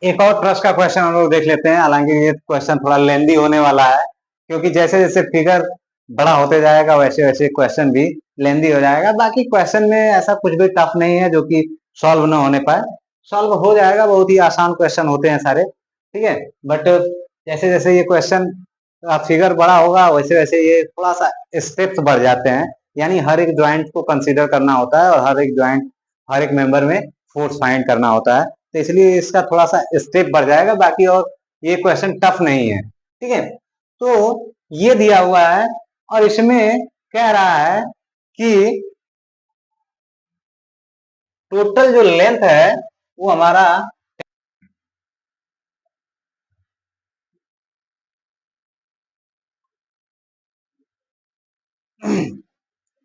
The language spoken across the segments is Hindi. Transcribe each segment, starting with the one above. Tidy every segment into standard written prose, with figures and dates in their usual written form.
एक और ट्रस्ट का क्वेश्चन हम लोग देख लेते हैं। हालांकि ये क्वेश्चन थोड़ा लेंदी होने वाला है, क्योंकि जैसे जैसे फिगर बड़ा होते जाएगा वैसे वैसे क्वेश्चन भी लेंदी हो जाएगा। बाकी क्वेश्चन में ऐसा कुछ भी टफ नहीं है जो कि सॉल्व ना होने पाए, सॉल्व हो जाएगा। बहुत ही आसान क्वेश्चन होते हैं सारे, ठीक है। बट जैसे जैसे ये क्वेश्चन फिगर बड़ा होगा वैसे वैसे ये थोड़ा सा स्टेप्स बढ़ जाते हैं, यानी हर एक ज्वाइंट को कंसीडर करना होता है और हर एक ज्वाइंट, हर एक मेंबर में फोर्स फाइंड करना होता है। तो इसलिए इसका थोड़ा सा स्टेप बढ़ जाएगा। बाकी और ये क्वेश्चन टफ नहीं है, ठीक है। तो ये दिया हुआ है और इसमें कह रहा है कि टोटल जो लेंथ है वो हमारा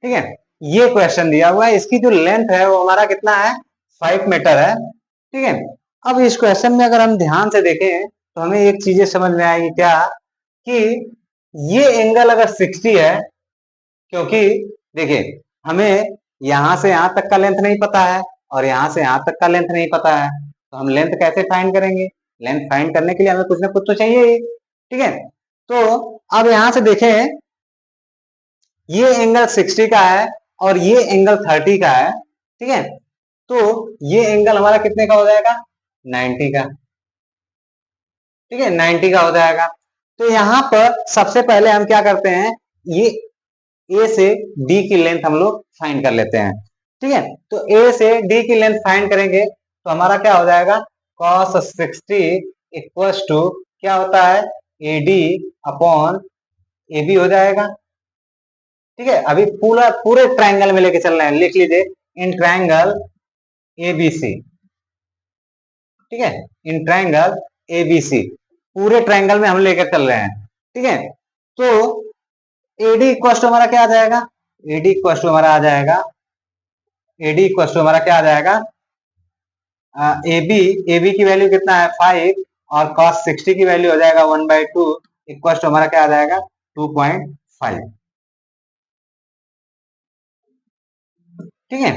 ठीक है। ये क्वेश्चन दिया हुआ है, इसकी जो लेंथ है वो हमारा कितना है, 5 मीटर है, ठीक है। अब इस क्वेश्चन में अगर हम ध्यान से देखें तो हमें एक चीजें समझ में आएगी क्या, कि ये एंगल अगर 60 है, क्योंकि देखिए हमें यहां से यहां तक का लेंथ नहीं पता है और यहां से यहां तक का लेंथ नहीं पता है, तो हम लेंथ कैसे फाइंड करेंगे। लेंथ फाइंड करने के लिए हमें कुछ ना कुछ तो चाहिए ही, ठीक है। तो अब यहां से देखें, ये एंगल 60 का है और ये एंगल 30 का है, ठीक है। तो ये एंगल हमारा कितने का हो जाएगा, 90 का, ठीक है, 90 का हो जाएगा। तो यहाँ पर सबसे पहले हम क्या करते हैं, ये ए से डी की लेंथ हम लोग फाइंड कर लेते हैं, ठीक है। तो ए से डी की लेंथ फाइंड करेंगे तो हमारा क्या हो जाएगा, cos 60 इक्वल्स टू क्या होता है, A D upon A B हो जाएगा, ठीक है। अभी पूरा पूरे ट्रायंगल में लेके चल रहे हैं, लिख लीजिए इन ट्रायंगल एबीसी, ठीक है, इन ट्रायंगल एबीसी, पूरे ट्रायंगल में हम लेकर चल रहे हैं, ठीक है। तो एडी इक्वल टू हमारा क्या आ जाएगा, एडी इक्वल टू हमारा आ जाएगा, एडी इक्वल टू हमारा क्या आ जाएगा, ए बी की वैल्यू कितना है 5 और cos 60 की वैल्यू हो जाएगा 1/2 इक्वल टू हमारा क्या आ जाएगा 2.5, ठीक है,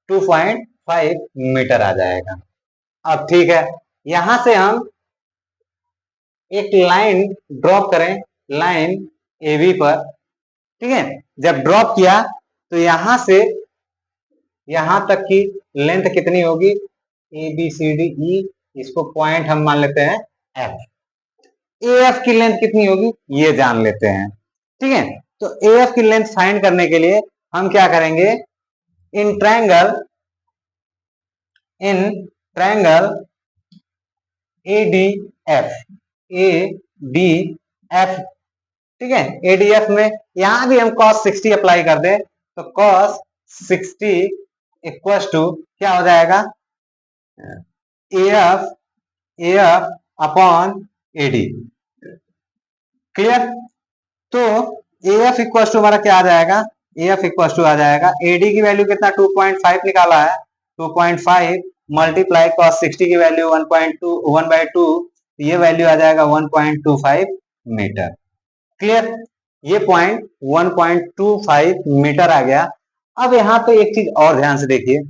2.5 मीटर आ जाएगा। अब ठीक है, यहां से हम एक लाइन ड्रॉप करें, लाइन ए बी पर, ठीक है। जब ड्रॉप किया तो यहां से यहां तक की लेंथ कितनी होगी, A B C D E, इसको पॉइंट हम मान लेते हैं एफ। ए एफ की लेंथ कितनी होगी ये जान लेते हैं, ठीक है। तो ए एफ की लेंथ फाइंड करने के लिए हम क्या करेंगे, इन triangle, in triangle A D F, A D F, ठीक है। एडीएफ में यहां भी हम cos 60 अप्लाई कर दें तो cos 60 इक्वल टू क्या हो जाएगा, F, F upon AD, clear. तो एफ इक्वल टू हमारा क्या आ जाएगा, एफ इक्वल टू आ जाएगा, एडी की वैल्यू कितना 2.5 निकाला है, 2.5 मल्टीप्लाई cos 60 की वैल्यू 1.2 1/2, ये वैल्यू आ जाएगा 1.25 मीटर, क्लियर। ये पॉइंट 1.25 मीटर आ गया। अब यहाँ पे एक चीज और ध्यान से देखिए,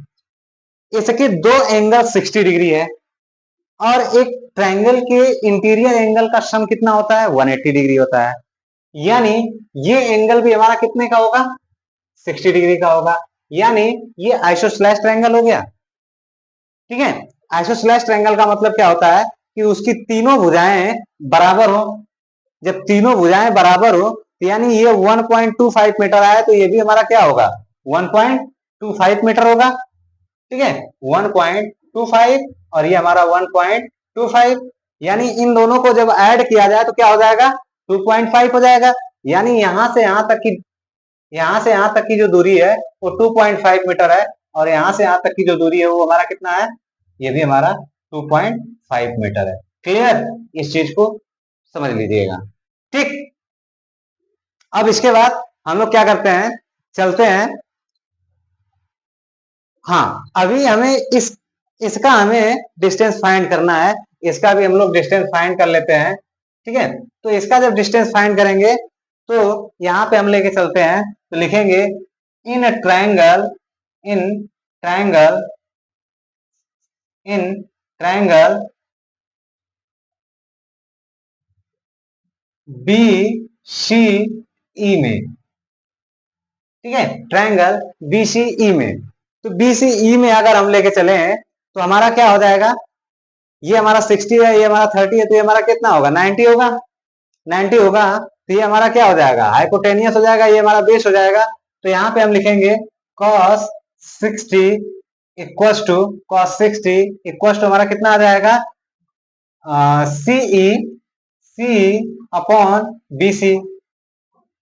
इसके दो एंगल 60 डिग्री है और एक ट्रायंगल के इंटीरियर एंगल का सम कितना होता है, 180 डिग्री होता है। यानी ये एंगल भी हमारा कितने का होगा, 60 डिग्री का होगा। यानी ये आइसोस्लेस ट्रायंगल हो गया, ठीक है। आइसोस्लेस ट्रायंगल का मतलब क्या होता है कि उसकी तीनों भुजाएं बराबर हो। जब तीनों भुजाएं बराबर हो तो यानी ये 1.25 मीटर आया तो ये भी हमारा क्या होगा, 1.25 मीटर होगा, ठीक है। 1.25 और ये हमारा 1.25, यानी इन दोनों को जब ऐड किया जाए तो क्या हो जाएगा, 2.5 हो जाएगा। यानी यहां से यहां तक की जो दूरी है वो 2.5 मीटर है और यहां से यहां तक की जो दूरी है वो हमारा कितना है, ये भी हमारा 2.5 मीटर है। क्लियर, इस चीज को समझ लीजिएगा, ठीक। अब इसके बाद हम लोग क्या करते हैं, चलते हैं, हाँ अभी हमें इसका हमें डिस्टेंस फाइंड करना है। इसका भी हम लोग डिस्टेंस फाइंड कर लेते हैं, ठीक है। तो इसका जब डिस्टेंस फाइंड करेंगे तो यहां पे हम लेके चलते हैं तो लिखेंगे in triangle, in triangle, in triangle B C E में, ठीक है, ट्रायंगल बी सी ई में। तो बी सी ई में अगर हम लेके चले तो हमारा क्या हो जाएगा, ये हमारा 60 है, ये हमारा 30 है, तो ये हमारा कितना होगा, 90 होगा। 90 होगा तो ये हमारा क्या हो जाएगा, हाइपोटेनियस हो जाएगा, ये हमारा बेस हो जाएगा। तो यहाँ पे हम लिखेंगे cos 60 equals to cos 60 equals to हमारा कितना आ जाएगा, सीई सी अपॉन बी सी।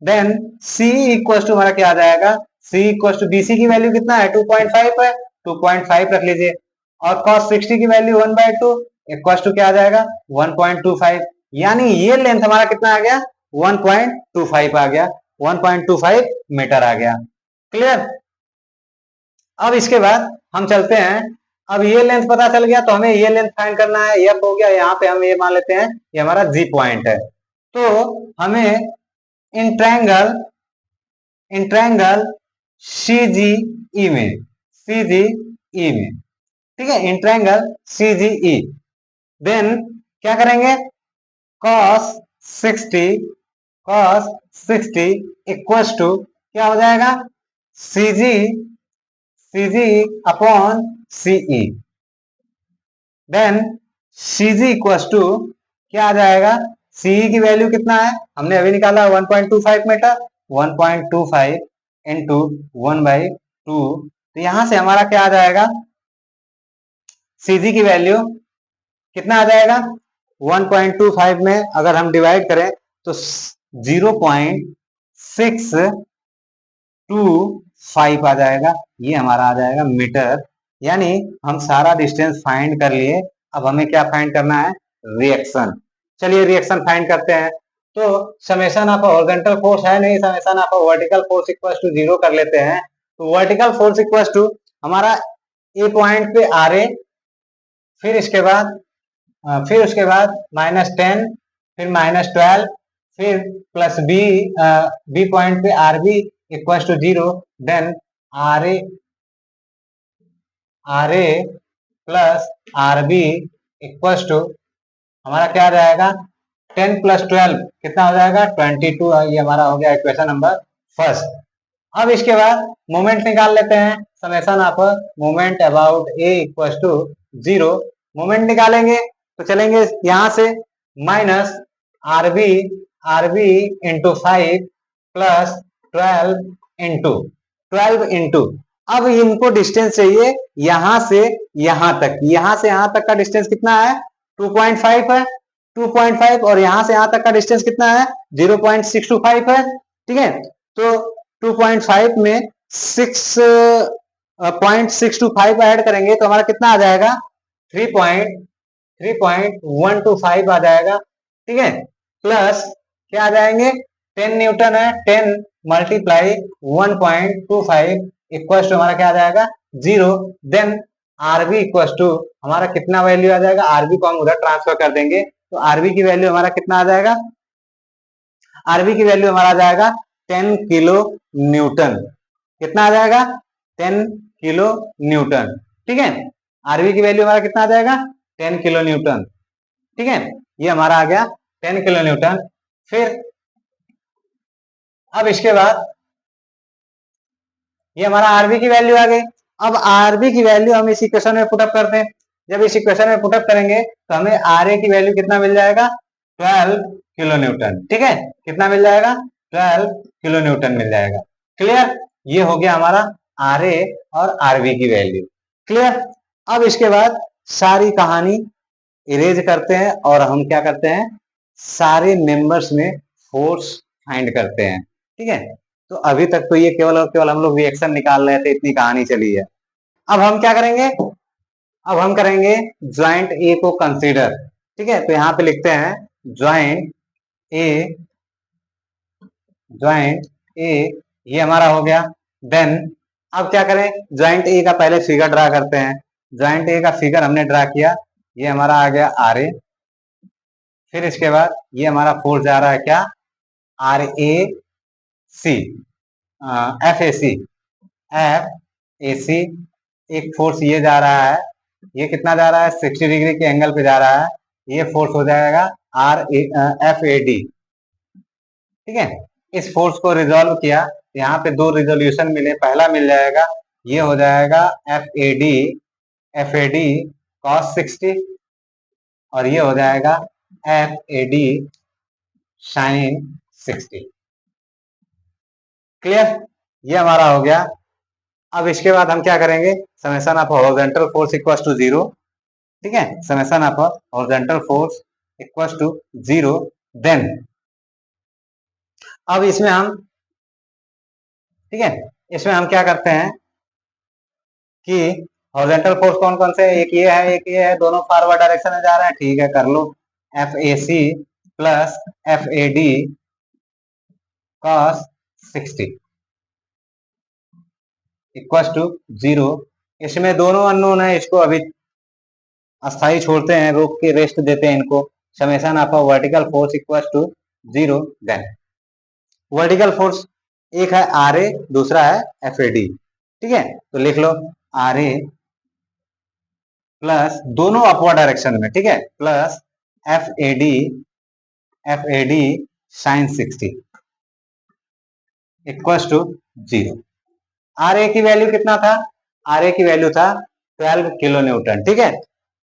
देन सी इक्वल्स टू हमारा क्या आ जाएगा, सी इक्वल्स टू बीसी की वैल्यू कितना है, 2.5 है, 2.5 रख लीजिए। और cos 60 की वैल्यू 1/2 इक्वल्स टू क्या आ जाएगा, 1.25। यानी ये लेंथ हमारा कितना आ गया, 1.25 आ गया, 1.25 मीटर आ गया। क्लियर। अब इसके बाद हम चलते हैं, अब ये लेंथ पता चल गया तो हमें ये लेंथ फाइंड करना है, एफ हो गया, यहाँ पे हम ये मान लेते हैं ये हमारा जी पॉइंट है। तो हमें इन ट्रायंगल सी जी ई में, सी जी ई में, ठीक है, in triangle C ji E, then क्या करेंगे, cos 60 इक्वल्स टू क्या हो जाएगा, CG CG upon CE. Then CG equals to क्या आ जाएगा, सीई की वैल्यू कितना है, हमने अभी निकाला 1.25 मीटर, 1.25 इंटू 1/2। तो यहां से हमारा क्या आ जाएगा, सीजी की वैल्यू कितना आ जाएगा, 1.25 में अगर हम डिवाइड करें तो 0.625 आ जाएगा, ये हमारा आ जाएगा मीटर। यानी हम सारा डिस्टेंस फाइंड कर लिए। अब हमें क्या फाइंड करना है, रिएक्शन। चलिए रिएक्शन फाइंड करते हैं। तो समेशन ऑफ हॉरिजॉन्टल फोर्स है नहीं, summation of vertical force equal to 0 कर लेते हैं। तो वर्टिकल फोर्स इक्वल टू हमारा ए पॉइंट पे आर ए, फिर इसके बाद फिर उसके बाद -10, फिर -12, फिर प्लस बी, बी पॉइंट पे R B equal to 0। Then R A plus R B equal to हमारा क्या आ जाएगा, 10 + 12 कितना हो जाएगा, 22। ये हमारा हो गया इक्वेशन नंबर फर्स्ट। अब इसके बाद मोमेंट निकाल लेते हैं, summation of moment about A equal to 0। Moment निकालेंगे तो चलेंगे यहां से minus RB into 5 plus 12 into. अब इनको डिस्टेंस चाहिए यहां से यहां तक, यहां से यहां तक का डिस्टेंस कितना है, 2.5 है, 2.5, और यहां से यहां तक का डिस्टेंस कितना है, 0.625 है, ठीक है। तो 2.5 में 6.625 ऐड करेंगे तो हमारा कितना आ जाएगा, 3.125 आ जाएगा, ठीक है। प्लस क्या आ जाएंगे, 10 न्यूटन है, 10 मल्टीप्लाई 1.25 इक्वल टू हमारा क्या आ जाएगा, 0। देन आरबी इक्वल टू हमारा कितना वैल्यू आ जाएगा, आरबी को हम उधर ट्रांसफर कर देंगे तो आरबी की वैल्यू हमारा कितना आ जाएगा, आरबी की वैल्यू हमारा आ जाएगा 10 किलो न्यूटन। कितना आ जाएगा, 10 किलो न्यूटन, ठीक है। आरबी की वैल्यू हमारा कितना आ जाएगा, 10 किलो न्यूटन, ठीक है। ये हमारा आ गया 10 किलो न्यूटन। फिर अब इसके बाद ये हमारा आरबी की वैल्यू आ गई। अब आरबी की वैल्यू हम इस इक्वेशन में पुटअप करते हैं। जब इस इक्वेशन में पुटअप करेंगे तो हमें आर ए की वैल्यू कितना मिल जाएगा, 12 किलो न्यूटन, ठीक है। कितना मिल जाएगा, 12 किलो न्यूटन मिल जाएगा। क्लियर। ये हो गया हमारा आर ए और आरबी की वैल्यू। क्लियर। अब इसके बाद सारी कहानी इरेज करते हैं और हम क्या करते हैं, सारे मेंबर्स में फोर्स फाइंड करते हैं, ठीक है। तो अभी तक तो ये केवल और केवल हम लोग रिएक्शन निकाल रहे थे, इतनी कहानी चली है। अब हम क्या करेंगे, अब हम करेंगे ज्वाइंट ए को कंसीडर, ठीक है। तो यहाँ पे लिखते हैं ज्वाइंट ए, ज्वाइंट ए, ये हमारा हो गया। देन अब क्या करें, ज्वाइंट ए का पहले फिगर ड्रा करते हैं। ज्वाइंट ए का फिगर हमने ड्रा किया, ये हमारा आ गया आर ए। फिर इसके बाद ये हमारा फोर्स जा रहा है क्या, R A C, F A C, F A C. एक फोर्स ये जा रहा है, ये कितना जा रहा है, 60 डिग्री के एंगल पे जा रहा है, ये फोर्स हो जाएगा R A F A D, ठीक है। इस फोर्स को रिजॉल्व किया, यहाँ पे दो रिजोल्यूशन मिले। पहला मिल जाएगा, ये हो जाएगा एफ ए डी कॉस 60, और ये हो जाएगा F A D sine 60। Clear, ये हमारा हो गया। अब इसके बाद हम क्या करेंगे, summation of horizontal force equals to 0। ठीक है, summation of horizontal force equals to 0। Then अब इसमें हम, ठीक है, इसमें हम क्या करते हैं कि हॉरिजॉन्टल फोर्स कौन कौन से, एक ये है एक ये है, दोनों फॉरवर्ड डायरेक्शन में जा रहे हैं। ठीक है, कर लो। F A C plus F A D cos 60 equals to 0। इसमें दोनों अननोन है, इसको अभी अस्थाई छोड़ते हैं, रोक के रेस्ट देते हैं इनको। Summation of vertical force equals to 0। Then vertical force एक है आर ए, दूसरा है एफ ए डी। ठीक है, तो लिख लो आर ए प्लस, दोनों अपवर्ड डायरेक्शन में, ठीक है, plus F A D sine 60 equals to 0। R A की वैल्यू कितना था, आर ए की वैल्यू था 12 किलो न्यूटन। ठीक है,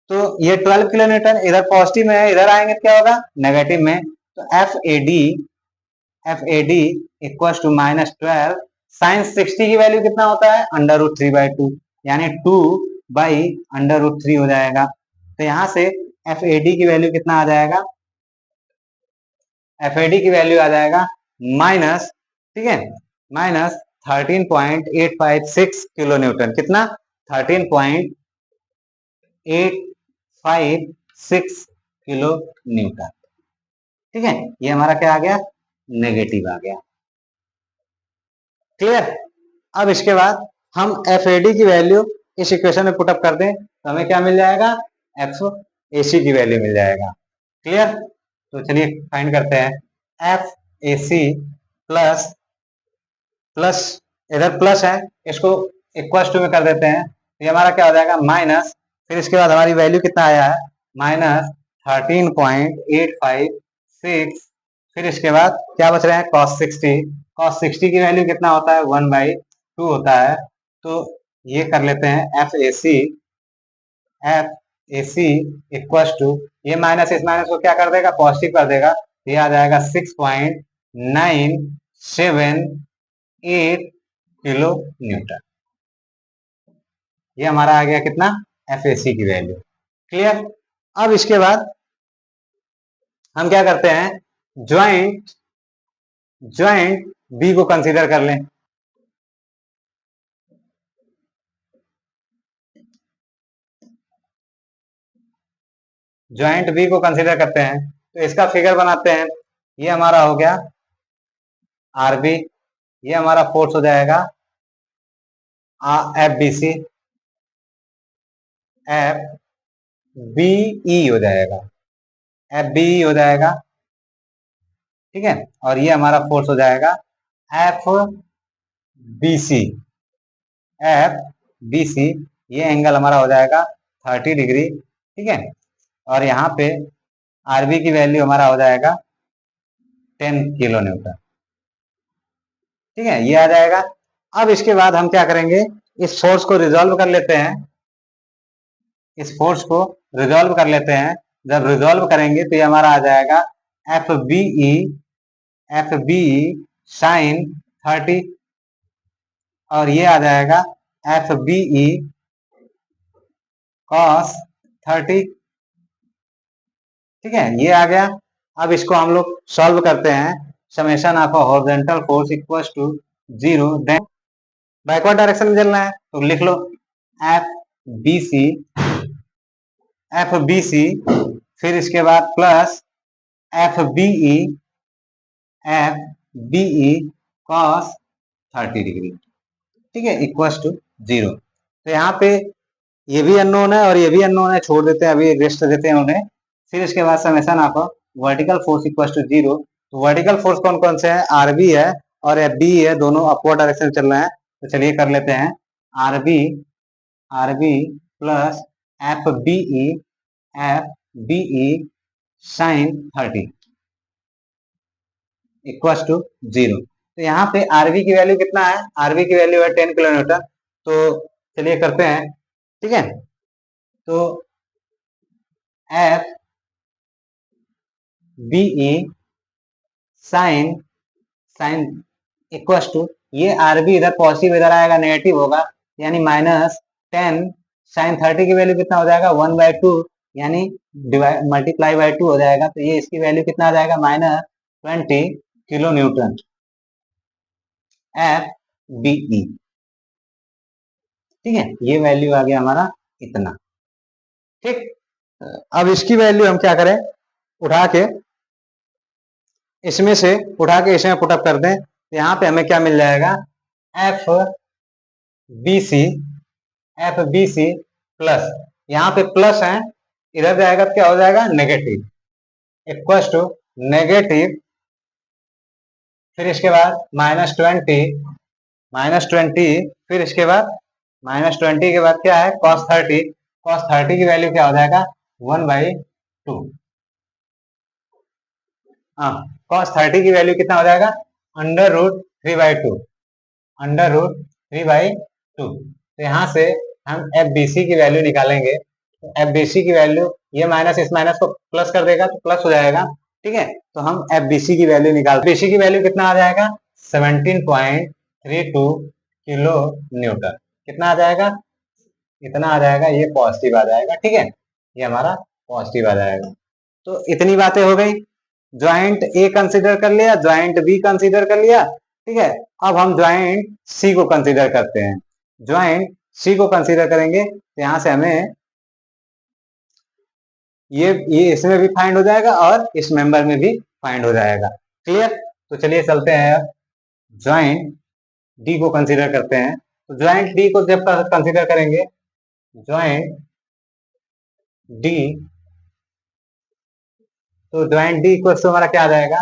तो ये 12 किलो न्यूटन इधर पॉजिटिव में है, इधर आएंगे तो क्या होगा, नेगेटिव में। तो F A D equals to -12 sine 60 की वैल्यू कितना होता है, √3/2, यानी 2/√3 हो जाएगा। तो यहां से एफ ए डी की वैल्यू कितना आ जाएगा, एफ ए डी की वैल्यू आ जाएगा माइनस, ठीक है, माइनस 13.856 किलो न्यूटन। कितना, 13.856 किलो न्यूटन। ठीक है, ये हमारा क्या आ गया, नेगेटिव आ गया। क्लियर। अब इसके बाद हम एफ ए डी की वैल्यू इस इक्वेशन में पुटअप कर दें तो हमें क्या मिल जाएगा, एफ ए सी की वैल्यू मिल जाएगा। क्लियर, तो चलिए फाइंड करते हैं। F A C plus plus, इधर प्लस है, इसको इक्वल टू में कर देते हैं, तो ये हमारा क्या हो जाएगा माइनस, फिर इसके बाद हमारी वैल्यू कितना आया है, -13.856, फिर इसके बाद क्या बच रहे हैं, cos 60। cos 60 की वैल्यू कितना होता है, 1/2 होता है। तो ये कर लेते हैं F A C equal to, ये माइनस इस माइनस को क्या कर देगा, पॉजिटिव कर देगा। ये आ जाएगा 6.978 किलो न्यूटन। ये हमारा आ गया कितना, एफ ए सी की वैल्यू। क्लियर। अब इसके बाद हम क्या करते हैं, ज्वाइंट बी को कंसीडर कर लें। ज्वाइंट बी को कंसीडर करते हैं, तो इसका फिगर बनाते हैं। ये हमारा हो गया आरबी, ये हमारा फोर्स हो जाएगा F B C, F B E हो जाएगा, एफ बी ई हो जाएगा। ठीक है, और ये हमारा फोर्स हो जाएगा F B C, F B C, ये एंगल हमारा हो जाएगा 30 डिग्री। ठीक है, और यहाँ पे आरबी की वैल्यू हमारा हो जाएगा 10 किलो न्यूटन। ठीक है, ये आ जाएगा। अब इसके बाद हम क्या करेंगे, इस फोर्स को रिजॉल्व कर लेते हैं, इस फोर्स को रिजॉल्व कर लेते हैं। जब रिजॉल्व करेंगे तो ये हमारा आ जाएगा एफ बी ई साइन 30, और ये आ जाएगा एफ बी ई कॉस 30। ठीक है, ये आ गया। अब इसको हम लोग सॉल्व करते हैं। Summation of horizontal force equals to 0। Then backward direction में चलना है, तो लिख लो एफ बी सी, फिर इसके बाद plus F B E cos 30 degree. ठीक है, इक्वल्स टू 0। तो यहाँ पे ये भी अननोन है और ये भी अननोन है, छोड़ देते हैं, अभी रेस्ट देते हैं उन्हें। फिर इसके बाद summation of vertical force equals to 0। तो वर्टिकल फोर्स कौन कौन से हैं, आरबी है और एफ बी है, दोनों अपवर्ड डायरेक्शन चल रहे हैं। तो चलिए कर लेते हैं, R B plus F B E sine 30 equal to 0। तो यहाँ पे आरवी की वैल्यू कितना है, आरवी की वैल्यू है 10 किलोमीटर। तो चलिए करते हैं, ठीक है। तो F B E sine sine equal to, ये आरबी इधर पॉजिटिव इधर आएगा नेगेटिव होगा, यानी -10 साइन 30 की वैल्यू कितना हो जाएगा 1/2, यानी मल्टीप्लाई बाई 2 हो जाएगा। तो ये इसकी वैल्यू कितना आ जाएगा -20 kilo newton F B E, ठीक है। ये वैल्यू आ गया हमारा इतना, ठीक। अब इसकी वैल्यू हम क्या करें, उठा के इसमें से उठा के इसमें पुटअप कर दें। यहाँ पे हमें क्या मिल जाएगा, F B C, F B C plus, यहाँ पे प्लस है, इधर जाएगा तो क्या हो जाएगा नेगेटिव, इक्वल टू नेगेटिव, फिर इसके बाद -20, फिर इसके बाद -20 के बाद क्या है cos 30, cos 30 की वैल्यू क्या हो जाएगा 1/2। हाँ, cos 30 की वैल्यू कितना हो जाएगा √3/2, √3/2। तो यहाँ से हम एफ बी सी की वैल्यू निकालेंगे। तो एफ बी सी की वैल्यू, ये माइनस इस माइनस को प्लस कर देगा तो प्लस हो जाएगा, ठीक है। तो हम एफ बी सी की वैल्यू निकाल, बी सी की वैल्यू कितना आ जाएगा 17.32 किलो न्यूटन, कितना आ जाएगा, इतना आ जाएगा, ये पॉजिटिव आ जाएगा, ठीक है। ये हमारा पॉजिटिव आ जाएगा। तो इतनी बातें हो गई, ज्वाइंट ए कंसीडर कर लिया, ज्वाइंट बी कंसीडर कर लिया, ठीक है। अब हम ज्वाइंट सी को कंसीडर करते हैं। ज्वाइंट सी को कंसीडर करेंगे तो यहां से हमें ये इसमें भी फाइंड हो जाएगा और इस मेंबर में भी फाइंड हो जाएगा, क्लियर। तो चलिए चलते हैं, ज्वाइंट डी को कंसीडर करते हैं। तो ज्वाइंट डी को जब कंसीडर करेंगे, ज्वाइंट डी, तो ज्वाइंट डी इक्वल टू हमारा क्या आ जाएगा,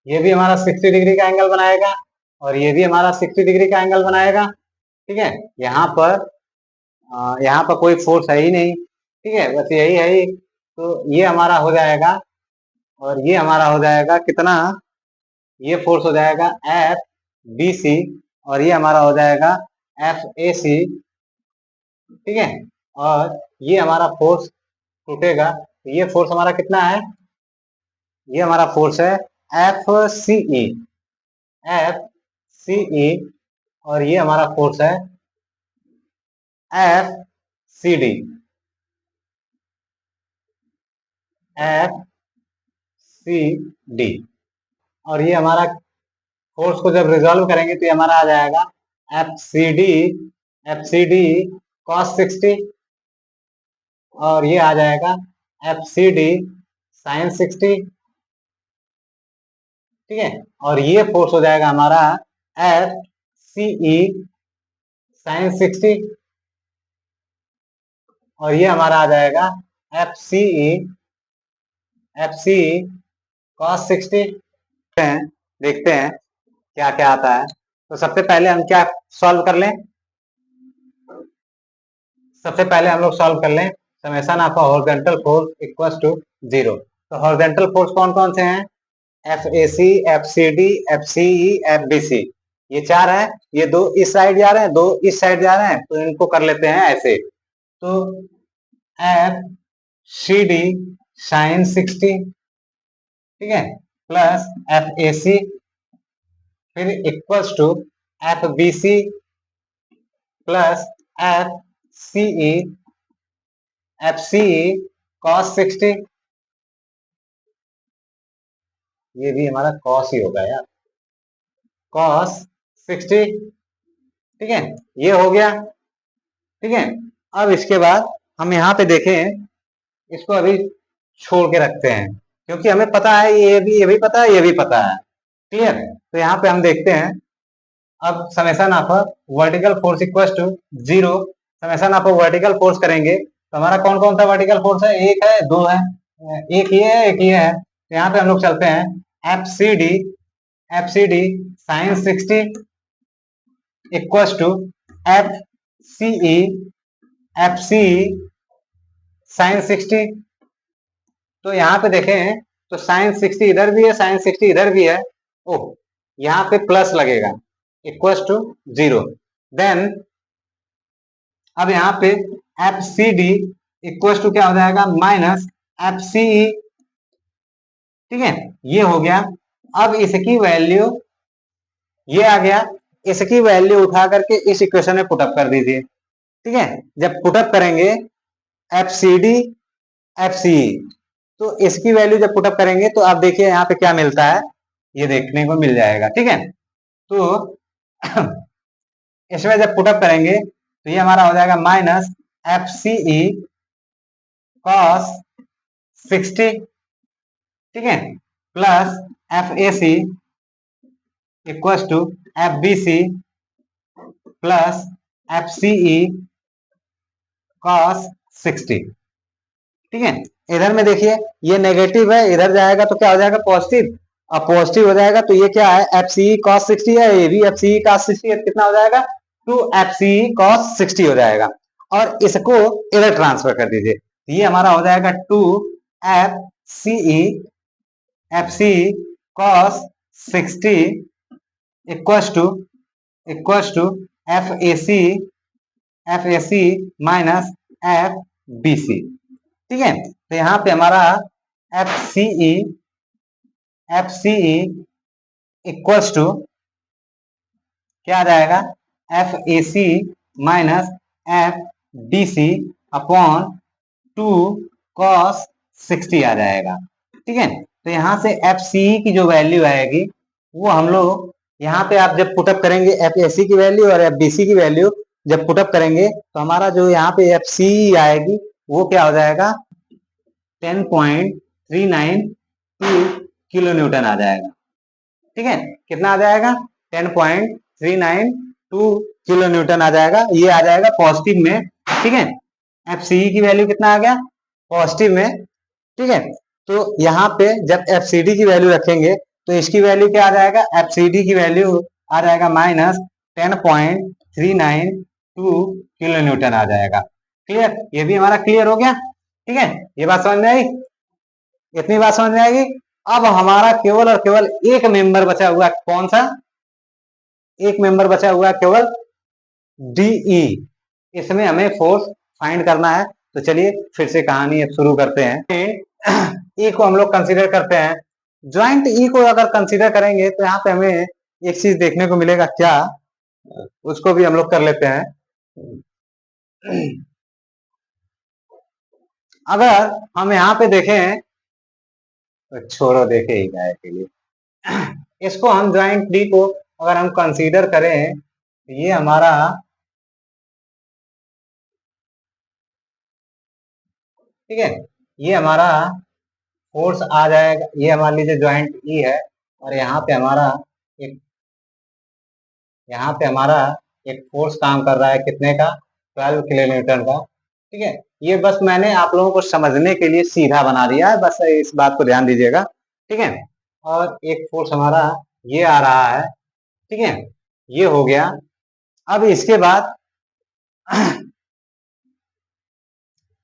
ये भी हमारा 60 डिग्री का एंगल बनाएगा और ये भी हमारा 60 डिग्री का एंगल बनाएगा, ठीक है। यहाँ पर कोई फोर्स है ही नहीं, ठीक है, बस यही है ही। तो ये हमारा हो जाएगा और ये हमारा हो जाएगा कितना, ये फोर्स हो जाएगा एफ बी सी और ये हमारा हो जाएगा एफ ए सी, ठीक है। और ये हमारा फोर्स टूटेगा, ये फोर्स हमारा कितना है, ये हमारा फोर्स है F C E, F C ई, और ये हमारा फोर्स है F C D, F C D. और ये हमारा फोर्स को जब रिजॉल्व करेंगे तो ये हमारा आ जाएगा F C D, F C D cos 60, और ये आ जाएगा एफ सी डी साइन 60, ठीक है। और ये फोर्स हो जाएगा हमारा एफ सी ई साइन 60, और ये हमारा आ जाएगा F C E, F C E cos 60। देखते हैं क्या क्या आता है। तो सबसे पहले हम क्या सॉल्व कर लें, सबसे पहले हम लोग सॉल्व कर लें summation of horizontal force equals to 0। तो हॉरिजॉन्टल फोर्स कौन कौन से हैं, F A C, F C D, F C E, F B C, ये चार है। ये दो इस साइड जा रहे हैं, दो इस साइड जा रहे हैं, तो इनको कर लेते हैं ऐसे। तो एफ सी डी साइन 60, ठीक है, प्लस एफ ए सी, फिर equals to F B C plus F C E, F C E cos 60, ये भी हमारा cos ही होगा यार, cos 60, ठीक है, ये हो गया, ठीक है। अब इसके बाद हम यहाँ पे देखें, इसको अभी छोड़ के रखते हैं क्योंकि हमें पता है ये भी पता है, ये भी पता है, क्लियर। तो यहाँ पे हम देखते हैं, अब summation of vertical force equal to 0, summation of vertical force करेंगे तो हमारा कौन कौन सा वर्टिकल फोर्स है, एक है, दो है, एक ये है, एक ये है। तो यहाँ पे हम लोग चलते हैं, F C D, F C D sine 60 equal to F C E, F C E sine 60, तो यहाँ पे देखें तो साइन 60 इधर भी है, साइन 60 इधर भी है। ओ, यहाँ पे प्लस लगेगा, इक्वल टू 0। देन अब यहाँ पे F C D equal to क्या हो जाएगा, माइनस एफ सी ई। ठीक है, ये हो गया। अब इसकी वैल्यू ये आ गया, इसकी वैल्यू उठा करके इस इक्वेशन में पुटअप कर दीजिए। ठीक है, जब पुटअप करेंगे F C D F C E, तो इसकी वैल्यू जब पुटअप करेंगे तो आप देखिए यहाँ पे क्या मिलता है, ये देखने को मिल जाएगा। ठीक है, तो इसमें जब पुटअप करेंगे तो ये हमारा हो जाएगा minus F C E cos 60, ठीक है, plus F A C equal to F B C plus F C E cos 60। ठीक है, इधर में देखिए ये नेगेटिव है, इधर जाएगा तो क्या हो जाएगा, पॉजिटिव। अब पॉजिटिव हो जाएगा तो ये क्या है, एफ सी ई कॉस 60 है, ये भी एफ सी ई कॉस 60 है, कितना हो जाएगा, 2 एफ सी ई कॉस 60 हो जाएगा। और इसको इधर ट्रांसफर कर दीजिए, ये हमारा हो जाएगा 2 F C E cos 60 equal to F A C minus F B C. ठीक है, तो यहाँ पे हमारा F C E equal to क्या आ जाएगा, F A C minus F D C upon 2 cos 60 आ जाएगा। ठीक है, तो यहाँ से एफ सी की जो वैल्यू आएगी वो हम लोग यहाँ पे आप जब पुटअप करेंगे एफ ए सी की वैल्यू और एफ बी सी की वैल्यू जब पुटअप करेंगे तो हमारा जो यहाँ पे एफ सी आएगी वो क्या हो जाएगा, 10.392 किलो न्यूटन आ जाएगा। ठीक है, कितना आ जाएगा, 10.392 किलो न्यूटन आ जाएगा, ये आ जाएगा पॉजिटिव में। ठीक है, एफ सी की वैल्यू कितना आ गया, पॉजिटिव में। ठीक है, तो यहाँ पे जब एफ सी डी की वैल्यू रखेंगे तो इसकी वैल्यू क्या आ जाएगा, एफ सी डी की वैल्यू आ जाएगा माइनस 10.392 किलो न्यूटन आ जाएगा। क्लियर, ये भी हमारा क्लियर हो गया। ठीक है, ये बात समझ में आई, इतनी बात समझ में आएगी। अब हमारा केवल और केवल एक मेंबर बचा हुआ, कौन सा, एक मेंबर बचा हुआ है केवल डीई, इसमें हमें फोर्स फाइंड करना है। तो चलिए फिर से कहानी अब शुरू करते हैं। ई को हम लोग कंसीडर करते हैं, ज्वाइंट ई को अगर कंसीडर करेंगे तो यहाँ पे हमें एक चीज देखने को मिलेगा, क्या, उसको भी हम लोग कर लेते हैं। अगर हम यहाँ पे देखें तो छोड़ो, देखे ही जाए के लिए, इसको हम ज्वाइंट डी को अगर हम कंसीडर करें तो ये हमारा, ठीक है, ये हमारा फोर्स आ जाएगा, ये हमारे लिए ज्वाइंट ई है और यहाँ पे हमारा एक, यहाँ पे हमारा एक फोर्स काम कर रहा है, कितने का, 12 किलो न्यूटन का। ठीक है, ये बस मैंने आप लोगों को समझने के लिए सीधा बना दिया है, बस इस बात को ध्यान दीजिएगा। ठीक है, और एक फोर्स हमारा ये आ रहा है। ठीक है, ये हो गया। अब इसके बाद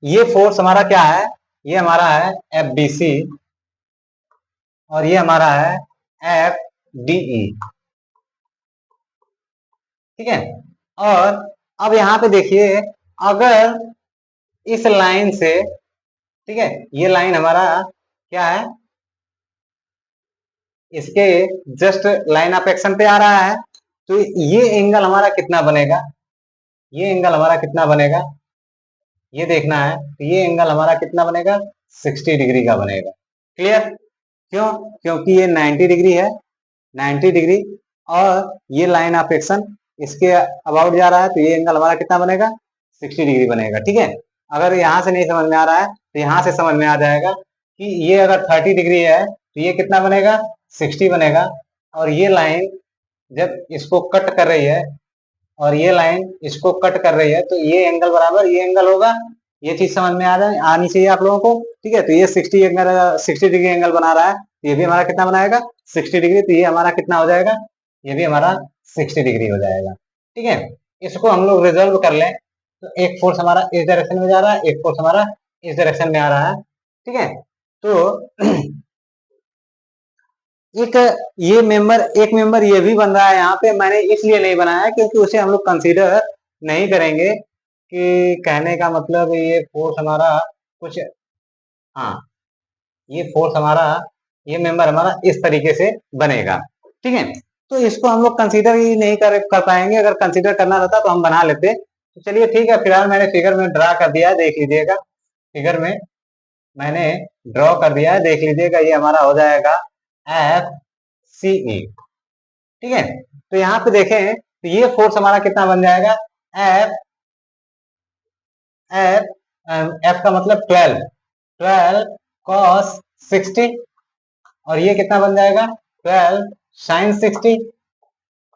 ये फोर्स हमारा क्या है, ये हमारा है एफ बी सी और ये हमारा है एफ डी ई। ठीक है, और अब यहाँ पे देखिए, अगर इस लाइन से, ठीक है, ये लाइन हमारा क्या है, इसके जस्ट लाइन ऑफ एक्शन पे आ रहा है, तो ये एंगल हमारा कितना बनेगा, ये एंगल हमारा कितना बनेगा, ये देखना है। तो ये एंगल हमारा कितना बनेगा, 60 डिग्री का बनेगा। क्लियर, क्यों, क्योंकि ये 90 डिग्री है, 90 डिग्री, और ये लाइन ऑफ एक्शन इसके अबाउट जा रहा है, तो ये एंगल हमारा कितना बनेगा, 60 डिग्री बनेगा। ठीक है, अगर यहाँ से नहीं समझ में आ रहा है तो यहाँ से समझ में आ जाएगा कि ये अगर 30 डिग्री है तो ये कितना बनेगा, 60 बनेगा। और ये लाइन जब इसको कट कर रही है और ये लाइन इसको कट कर रही है, तो ये एंगल बराबर ये एंगल होगा। ये चीज समझ में आनी चाहिए आप लोगों को। ठीक है, तो ये 60 डिग्री एंगल बना रहा है, तो ये भी हमारा कितना बनाएगा, 60 डिग्री। तो ये हमारा कितना हो जाएगा, ये भी हमारा 60 डिग्री हो जाएगा। ठीक है, इसको हम लोग रिजल्व कर लें तो एक फोर्स हमारा इस डायरेक्शन में जा रहा है, एक फोर्स हमारा इस डायरेक्शन में आ रहा है, ठीक है। तो एक एक मेंबर ये भी बन रहा है यहाँ पे, मैंने इसलिए नहीं बनाया क्योंकि उसे हम लोग कंसीडर नहीं करेंगे, कि कहने का मतलब ये फोर्स हमारा कुछ, हाँ, ये फोर्स हमारा, ये मेंबर हमारा इस तरीके से बनेगा, ठीक है। तो इसको हम लोग कंसीडर ही नहीं कर पाएंगे, अगर कंसीडर करना रहता तो हम बना लेते। तो चलिए ठीक है, फिलहाल मैंने फिगर में ड्रा कर दिया है, देख लीजिएगा। फिगर में मैंने ड्रॉ कर दिया है, देख लीजिएगा। ये हमारा हो जाएगा एफ सी ई, ठीक है। तो यहाँ पे देखें तो ये फोर्स हमारा कितना बन जाएगा, एफ एफ एफ का मतलब 12 कॉस 60, और ये कितना बन जाएगा 12 साइन 60।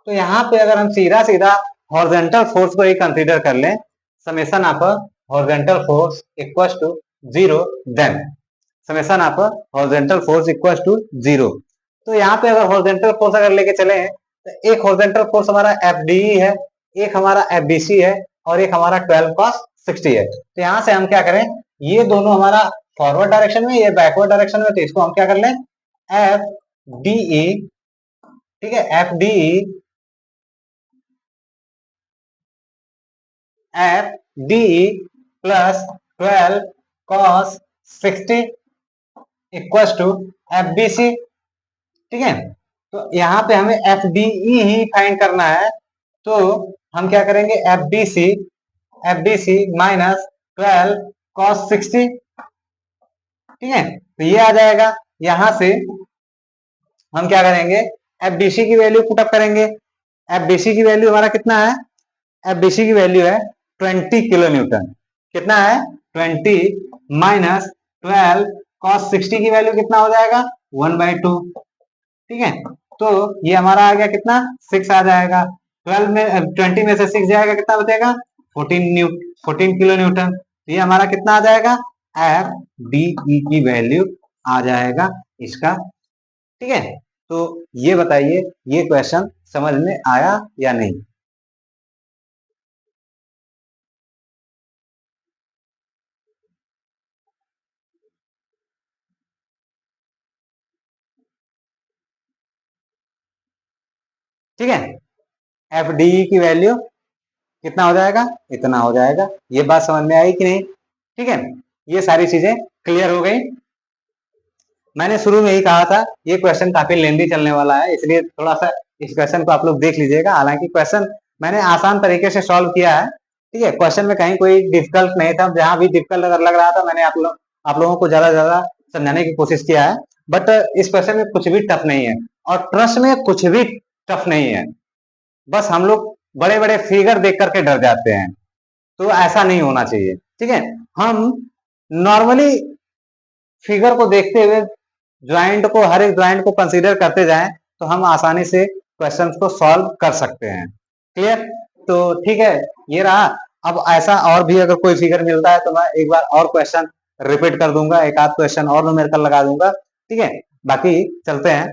तो यहाँ पे अगर हम सीधा सीधा हॉरिजॉन्टल फोर्स को ही कंसीडर कर लें, summation of horizontal force equals to 0, then summation of horizontal force equals to 0। तो यहाँ पे अगर हॉरिजॉन्टल फोर्स अगर लेके चले तो एक हॉरिजॉन्टल फोर्स हमारा एफ डी है, एक हमारा एफ बी सी है, और एक हमारा 12 cos 60 है। तो यहाँ से हम क्या करें, ये दोनों हमारा फॉरवर्ड डायरेक्शन में, ये बैकवर्ड डायरेक्शन में, तो इसको हम क्या कर लें, एफ डी ई, ठीक है, F D E, F D E plus 12 cos 60 equals to F B C, ठीक है। तो यहाँ पे हमें एफ डी ई ही फाइंड करना है, तो हम क्या करेंगे, F B C minus 12 cos 60, ठीक है। तो ये आ जाएगा। यहां से हम क्या करेंगे, एफ बी सी की वैल्यू पुटअप करेंगे। एफ बी सी की वैल्यू हमारा कितना है, एफ बी सी की वैल्यू है 20 किलो न्यूटन। कितना है 20 माइनस 12 cos 60 की वैल्यू कितना हो जाएगा 1/2, ठीक है। तो ये हमारा आ गया कितना 6 आ जाएगा। 12 में 20 में से 6 जाएगा, कितना बचेगा 14 किलो न्यूटन। तो ये हमारा कितना आ जाएगा, एफ डी ई की वैल्यू आ जाएगा इसका, ठीक है। तो ये बताइए, ये क्वेश्चन समझ में आया या नहीं। ठीक है, एफ डी ई की वैल्यू कितना हो जाएगा, इतना हो जाएगा। ये बात समझ में आई कि नहीं, ठीक है। ये सारी चीजें क्लियर हो गई। मैंने शुरू में ही कहा था ये क्वेश्चन काफी लेंदी चलने वाला है, इसलिए थोड़ा सा इस क्वेश्चन को आप लोग देख लीजिएगा। हालांकि क्वेश्चन मैंने आसान तरीके से सॉल्व किया है, ठीक है। क्वेश्चन में कहीं कोई डिफिकल्ट नहीं था, जहां भी डिफिकल्ट अगर लग रहा था मैंने आप लोगों को ज्यादा ज्यादा समझाने की कोशिश किया है। बट इस क्वेश्चन में कुछ भी टफ नहीं है, और ट्रस्ट में कुछ भी टफ नहीं है। बस हम लोग बड़े बड़े फिगर देख करके डर जाते हैं, तो ऐसा नहीं होना चाहिए, ठीक है। हम नॉर्मली फिगर को देखते हुए ज्वाइंट को, हर एक ज्वाइंट को कंसीडर करते जाएं, तो हम आसानी से क्वेश्चन को सॉल्व कर सकते हैं। क्लियर, तो ठीक है, ये रहा। अब ऐसा और भी अगर कोई फिगर मिलता है तो मैं एक बार और क्वेश्चन रिपीट कर दूंगा, एक आध क्वेश्चन और न्यूमेरिकल लगा दूंगा, ठीक है। बाकी चलते हैं।